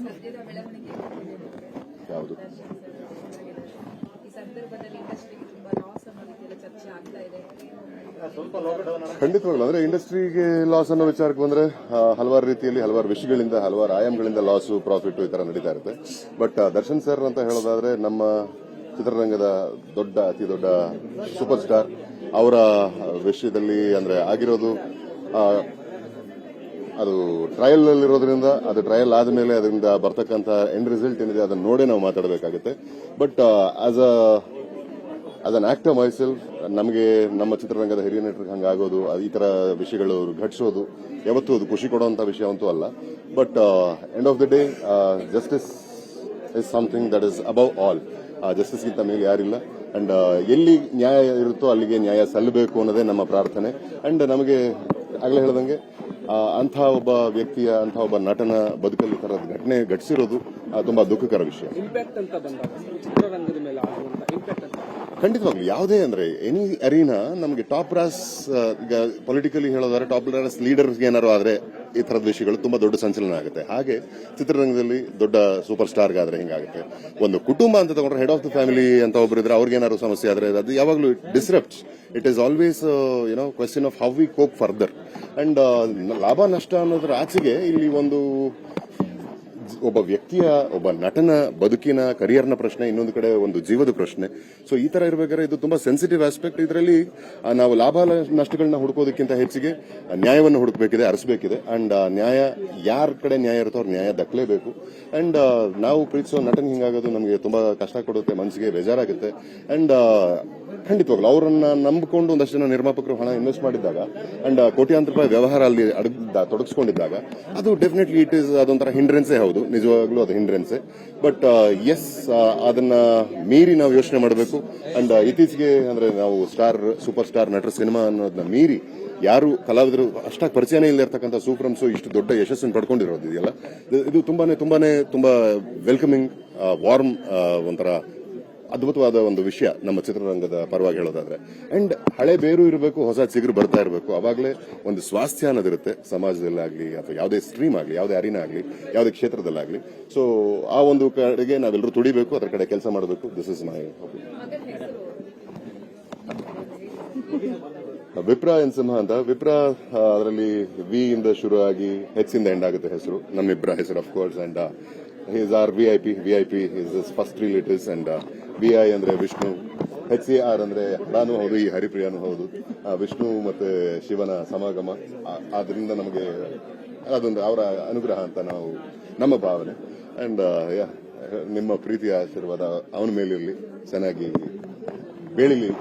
ಸದ್ಯದ ಬೆಳವಣಿಗೆ ಯಾವುದು ಈ ಸಂದರ್ಭದಲ್ಲಿ ಇಂಡಸ್ಟ್ರಿಗೆ ತುಂಬಾ ಲಾಸ್ ಅನ್ನೋ ರೀತಿಯಲ್ಲಿ ಚರ್ಚೆ ಆಗ್ತಾ ಇದೆ. ಖಂಡಿತವಾಗ್ಲು ಅಂದ್ರೆ ಇಂಡಸ್ಟ್ರಿಗೆ ಲಾಸ್ ಅನ್ನೋ ವಿಚಾರಕ್ಕೆ ಬಂದ್ರೆ ಹಲವಾರು ರೀತಿಯಲ್ಲಿ ಹಲವಾರು ವಿಷಯಗಳಿಂದ ಹಲವಾರು ಆಯಾಮಗಳಿಂದ ಲಾಸ್ ಪ್ರಾಫಿಟ್ ಈ ತರ ನಡೀತಾ ಇರುತ್ತೆ. ಬಟ್ ದರ್ಶನ್ ಸರ್ ಅಂತ ಹೇಳೋದಾದ್ರೆ ನಮ್ಮ ಚಿತ್ರರಂಗದ ಅತಿ ದೊಡ್ಡ ಸೂಪರ್ ಸ್ಟಾರ್. ಅವರ ವಿಷಯದಲ್ಲಿ ಅಂದ್ರೆ ಆಗಿರೋದು ಅದು ಟ್ರಯಲ್ ನಲ್ಲಿರೋದ್ರಿಂದ ಅದು ಟ್ರಯಲ್ ಆದ್ಮೇಲೆ ಅದರಿಂದ ಬರ್ತಕ್ಕಂಥ ಎಂಡ್ ರಿಸಲ್ಟ್ ಏನಿದೆ ಅದನ್ನ ನೋಡೇ ನಾವು ಮಾತಾಡಬೇಕಾಗುತ್ತೆ. But as an actor myself ನಮಗೆ ನಮ್ಮ ಚಿತ್ರರಂಗದ ಹಿರಿಯ ನಟರಿಗೆ ಹಂಗಾಗೋದು ಈ ತರ ವಿಷಯಗಳು ಘಟಿಸೋದು ಯಾವತ್ತೂ ಅದು ಖುಷಿ ಕೊಡುವಂತ ವಿಷಯ ಅಂತೂ ಅಲ್ಲ. But end of the day justice is something that is above all. ಜಸ್ಟಿಸ್ಗಿಂತ ಮೇಲೆ ಯಾರಿಲ್ಲ. ಅಂಡ್ ಎಲ್ಲಿ ನ್ಯಾಯ ಇರುತ್ತೋ ಅಲ್ಲಿಗೆ ನ್ಯಾಯ ಸಲ್ಲಬೇಕು ಅನ್ನೋದೇ ನಮ್ಮ ಪ್ರಾರ್ಥನೆ. ಅಂಡ್ ನಮಗೆ ಆಗಲೇ ಹೇಳ್ದಂಗೆ ಅಂಥ ಒಬ್ಬ ವ್ಯಕ್ತಿಯ ಅಂಥ ಒಬ್ಬ ನಟನ ಬದುಕಲ್ಲಿ ತರದ ಘಟನೆ ಘಟಿಸಿರೋದು ತುಂಬಾ ದುಃಖಕರ ವಿಷಯ. ಇಂಪ್ಯಾಕ್ಟ್ ಅಂತ ಬಂದಾಗ ಚಿತ್ರರಂಗದ ಮೇಲೆ ಆಗುವಂತ ಇಂಪ್ಯಾಕ್ಟ್ ಅಂತ ಖಂಡಿತವಾಗ್ಲು ಯಾವುದೇ ಅಂದ್ರೆ ಎನಿ ಅರೀನಾ ನಮಗೆ ಟಾಪ್ ರಾಸ್ ಈಗ ಪೊಲಿಟಿಕಲಿ ಹೇಳೋದಾದ್ರೆ ಟಾಪ್ ರಾಸ್ ಲೀಡರ್ಸ್ ಏನಾರು ಆದ್ರೆ ಈ ತರದ ವಿಷಯಗಳು ತುಂಬಾ ದೊಡ್ಡ ಸಂಚಲನ ಆಗುತ್ತೆ. ಹಾಗೆ ಚಿತ್ರರಂಗದಲ್ಲಿ ದೊಡ್ಡ ಸೂಪರ್ ಸ್ಟಾರ್ಗಾದ್ರೆ ಹಿಂಗಾಗುತ್ತೆ. ಒಂದು ಕುಟುಂಬ ಅಂತ ತಗೊಂಡ್ರೆ ಹೆಡ್ ಆಫ್ ದ ಫ್ಯಾಮಿಲಿ ಅಂತ ಒಬ್ರು ಇದ್ರೆ ಅವ್ರಿಗೇನಾದ್ರು ಸಮಸ್ಯೆ ಆದ್ರೆ ಅದು ಯಾವಾಗಲೂ disrupts. It is always question of how we cope further. And ಲಾಭ ನಷ್ಟ ಅನ್ನೋದ್ರ ಆಚೆಗೆ ಇಲ್ಲಿ ಒಬ್ಬ ವ್ಯಕ್ತಿಯ ಒಬ್ಬ ನಟನ ಬದುಕಿನ ಕರಿಯರ್ನ ಪ್ರಶ್ನೆ, ಇನ್ನೊಂದು ಕಡೆ ಒಂದು ಜೀವದ ಪ್ರಶ್ನೆ. ಸೊ ಈ ತರ ಇರಬೇಕಾದ್ರೆ ಇದು ತುಂಬಾ ಸೆನ್ಸಿಟಿವ್ ಆಸ್ಪೆಕ್ಟ್. ಇದರಲ್ಲಿ ನಾವು ಲಾಭ ನಷ್ಟಗಳನ್ನ ಹುಡುಕೋದಕ್ಕಿಂತ ಹೆಚ್ಚಿಗೆ ನ್ಯಾಯವನ್ನು ಹುಡುಕಬೇಕಿದೆ, ಅರಸಬೇಕಿದೆ. ಅಂಡ್ ನ್ಯಾಯ ಯಾರ ಕಡೆ ನ್ಯಾಯ ಇರುತ್ತೋ ಅವ್ರ ನ್ಯಾಯ ದಕ್ಕಲೇಬೇಕು. ಅಂಡ್ ನಾವು ಪ್ರೀತಿಸೋ ನಟನ್ ಹಿಂಗಾಗೋದು ನಮಗೆ ತುಂಬಾ ಕಷ್ಟ ಕೊಡುತ್ತೆ, ಮನಸ್ಸಿಗೆ ಬೇಜಾರಾಗುತ್ತೆ. ಅಂಡ್ ಖಂಡಿತವಾಗ್ಲು ಅವರನ್ನ ನಂಬಿಕೊಂಡು ಒಂದಷ್ಟು ಜನ ನಿರ್ಮಾಪಕರು ಹಣ ಇನ್ವೆಸ್ಟ್ ಮಾಡಿದ್ದಾಗ ಅಂಡ್ ಕೋಟ್ಯಾಂತರ ರೂಪಾಯಿ ವ್ಯವಹಾರ ಅಲ್ಲಿ ತೊಡಗಿಸಿಕೊಂಡಿದ್ದಾಗ ಅದು ಡೆಫಿನೆಟ್ಲಿ ಇಟ್ ಇಸ್ ಅದೊಂಥರ ಹಿಂಡ್ರೆನ್ಸೇ ಹೌದು, ನಿಜವಾಗ್ಲೂ ಅದು ಹಿಂಡ್ರೆನ್ಸೇ. ಬಟ್ ಎಸ್ ಅದನ್ನ ಮೀರಿ ನಾವು ಯೋಚನೆ ಮಾಡಬೇಕು. ಅಂಡ್ ಇತ್ತೀಚೆಗೆ ಅಂದ್ರೆ ನಾವು ಸೂಪರ್ ಸ್ಟಾರ್ ನಟರ ಸಿನಿಮಾ ಅನ್ನೋದನ್ನ ಮೀರಿ ಯಾರು ಕಲಾವಿದರು ಅಷ್ಟಾಗಿ ಪರಿಚಯನೇ ಇಲ್ಲ ಇರ್ತಕ್ಕಂಥ ಸೂಪರ್ಮ್ಸು ಇಷ್ಟು ದೊಡ್ಡ ಯಶಸ್ಸನ್ನು ಪಡ್ಕೊಂಡಿರೋದು ಇದೆಯಲ್ಲ, ಇದು ತುಂಬಾ ವೆಲ್ಕಮಿಂಗ್, ವಾರ್ಮ್, ಒಂಥರ ಅದ್ಭುತವಾದ ಒಂದು ವಿಷಯ ನಮ್ಮ ಚಿತ್ರರಂಗದ ಪರವಾಗಿ ಹೇಳೋದಾದ್ರೆ. ಅಂಡ್ ಹಳೆ ಬೇರು ಇರಬೇಕು, ಹೊಸ ಚಿಗುರು ಬರ್ತಾ ಇರಬೇಕು. ಅವಾಗಲೇ ಒಂದು ಸ್ವಾಸ್ಥ್ಯ ಅನ್ನೋದಿರುತ್ತೆ ಸಮಾಜದಲ್ಲಾಗ್ಲಿ ಅಥವಾ ಯಾವುದೇ ಸ್ಟ್ರೀಮ್ ಆಗಲಿ, ಯಾವುದೇ ಅರಿನಾ ಆಗಲಿ, ಯಾವುದೇ ಕ್ಷೇತ್ರದಲ್ಲಾಗ್ಲಿ. ಸೊ ಆ ಒಂದು ಕಡೆಗೆ ನಾವೆಲ್ಲರೂ ತುಡಿಬೇಕು, ಅದರ ಕಡೆ ಕೆಲಸ ಮಾಡಬೇಕು. This is my Vipra N Simha ಅಂತ. ವಿಪ್ರ ಅದರಲ್ಲಿ ವಿ ಇಂದ ಶುರು ಆಗಿ ಇಂದ ಎಂಡ್ ಆಗುತ್ತೆ ಹೆಸರು, ನಮ್ಮಿಬ್ಬರ ಹೆಸರು of course. And he is our VIP is his first 3 letters. and VI ಅಂದ್ರೆ ವಿಷ್ಣು, HCR ಅಂದ್ರೆ ನಾನು ಹೌದು, ಈ ಹರಿಪ್ರಿಯಾನು ಹೌದು. ವಿಷ್ಣು ಮತ್ತೆ ಶಿವನ ಸಮಾಗಮ, ಆದ್ರಿಂದ ನಮಗೆ ಅದೊಂದು ಅವರ ಅನುಗ್ರಹ ಅಂತ ನಮ್ಮ ಭಾವನೆ. ಅಂಡ್ ನಿಮ್ಮ ಪ್ರೀತಿಯ ಆಶೀರ್ವಾದ ಅವನ ಮೇಲಿರಲಿ, ಚೆನ್ನಾಗಿ ಬೆಳಿಲಿ.